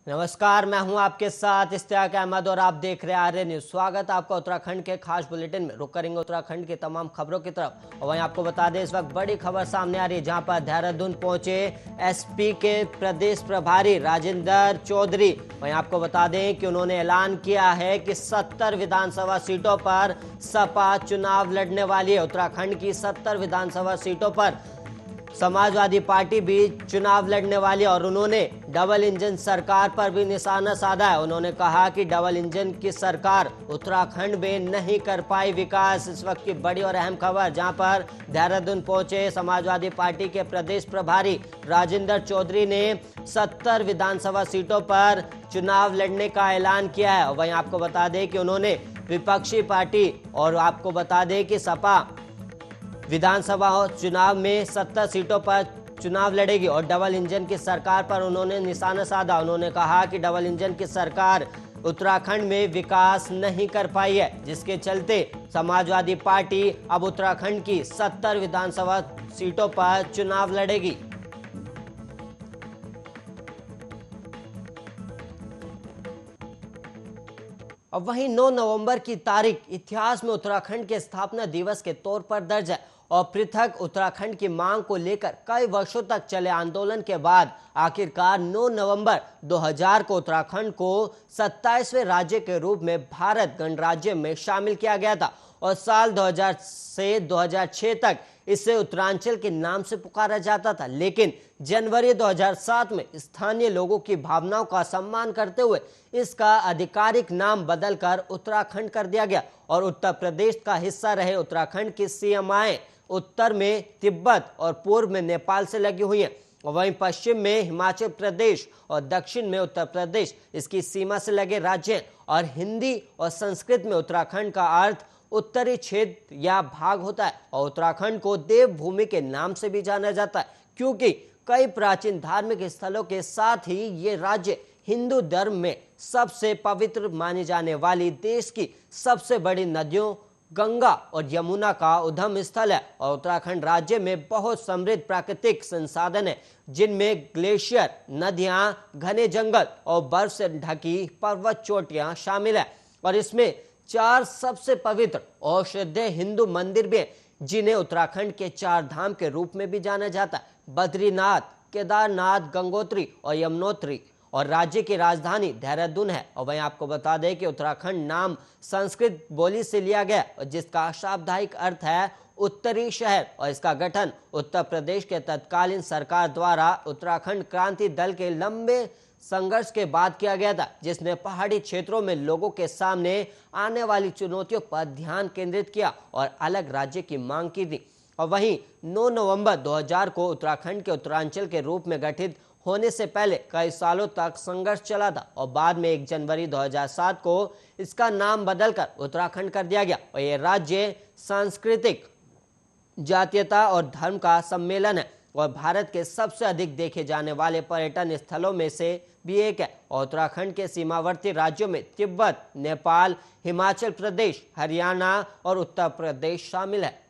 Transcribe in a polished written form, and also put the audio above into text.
नमस्कार, मैं हूं आपके साथ इश्तियाक अहमद और आप देख रहे हैं आर्य न्यूज। स्वागत है आपका उत्तराखंड के खास बुलेटिन में। रुक करेंगे उत्तराखंड की तमाम खबरों की तरफ और वहीं आपको बता दें इस वक्त बड़ी खबर सामने आ रही है, जहां पर देहरादून पहुंचे एसपी के प्रदेश प्रभारी राजेंद्र चौधरी। वहीं आपको बता दें कि उन्होंने ऐलान किया है कि 70 विधानसभा सीटों पर सपा चुनाव लड़ने वाली है। उत्तराखंड की 70 विधानसभा सीटों पर समाजवादी पार्टी भी चुनाव लड़ने वाली है और उन्होंने डबल इंजन सरकार पर भी निशाना साधा है। उन्होंने कहा कि डबल इंजन की सरकार उत्तराखंड में नहीं कर पाई विकास। इस वक्त की बड़ी और अहम खबर, जहां पर देहरादून पहुंचे समाजवादी पार्टी के प्रदेश प्रभारी राजेंद्र चौधरी ने 70 विधानसभा सीटों पर चुनाव लड़ने का ऐलान किया है। वहीं आपको बता दें कि उन्होंने विपक्षी पार्टी और आपको बता दें कि सपा विधानसभा चुनाव में 70 सीटों पर चुनाव लड़ेगी और डबल इंजन की सरकार पर उन्होंने निशाना साधा। उन्होंने कहा कि डबल इंजन की सरकार उत्तराखंड में विकास नहीं कर पाई है, जिसके चलते समाजवादी पार्टी अब उत्तराखंड की 70 विधानसभा सीटों पर चुनाव लड़ेगी। अब वहीं 9 नवंबर की तारीख इतिहास में उत्तराखंड के स्थापना दिवस के तौर पर दर्ज है और पृथक उत्तराखंड की मांग को लेकर कई वर्षों तक चले आंदोलन के बाद आखिरकार 9 नवंबर 2000 को उत्तराखंड को 27वें राज्य के रूप में भारत गणराज्य में शामिल किया गया था और साल 2000 से 2006 तक इसे उत्तरांचल के नाम से पुकारा जाता था। लेकिन जनवरी 2007 में स्थानीय लोगों की भावनाओं का सम्मान करते हुए इसका आधिकारिक नाम बदलकर उत्तराखंड कर दिया गया और उत्तर प्रदेश का हिस्सा रहे उत्तराखंड की सीमाएं उत्तर में तिब्बत और पूर्व में नेपाल से लगी हुई हैं और वहीं पश्चिम में हिमाचल प्रदेश और दक्षिण में उत्तर प्रदेश इसकी सीमा से लगे राज्य हैं और हिंदी और संस्कृत में उत्तराखंड का अर्थ उत्तरी क्षेत्र या भाग होता है और उत्तराखंड को देवभूमि के नाम से भी जाना जाता है, क्योंकि कई प्राचीन धार्मिक स्थलों के साथ ही ये राज्य हिंदू धर्म में सबसे पवित्र मानी जाने वाली देश की सबसे बड़ी नदियों गंगा और यमुना का उद्गम स्थल है और उत्तराखंड राज्य में बहुत समृद्ध प्राकृतिक संसाधन है, जिनमें ग्लेशियर, नदियां, घने जंगल और बर्फ से ढकी पर्वत चोटियां शामिल है और इसमें 4 सबसे पवित्र औषधीय हिंदू मंदिर भी हैं, जिन्हें उत्तराखंड के 4 धाम के रूप में भी जाना जाता है। बद्रीनाथ, केदारनाथ, गंगोत्री और यमुनोत्री और राज्य की राजधानी देहरादून है। और वहीं आपको बता दें कि उत्तराखंड नाम संस्कृत बोली से लिया गया और जिसका शाब्दिक अर्थ है उत्तरी शहर और इसका गठन उत्तर प्रदेश के तत्कालीन सरकार द्वारा उत्तराखंड क्रांति दल के लंबे संघर्ष के बाद किया गया था, जिसने पहाड़ी क्षेत्रों में लोगों के सामने आने वाली चुनौतियों पर ध्यान केंद्रित किया और अलग राज्य की मांग की थी। और वहीं 9 नवंबर 2000 को उत्तराखंड के उत्तरांचल के रूप में गठित होने से पहले कई सालों तक संघर्ष चला था और बाद में 1 जनवरी 2007 को इसका नाम बदलकर उत्तराखंड कर दिया गया और यह राज्य सांस्कृतिक जातीयता और धर्म का सम्मेलन है और भारत के सबसे अधिक देखे जाने वाले पर्यटन स्थलों में से भी एक है। और उत्तराखंड के सीमावर्ती राज्यों में तिब्बत, नेपाल, हिमाचल प्रदेश, हरियाणा और उत्तर प्रदेश शामिल है।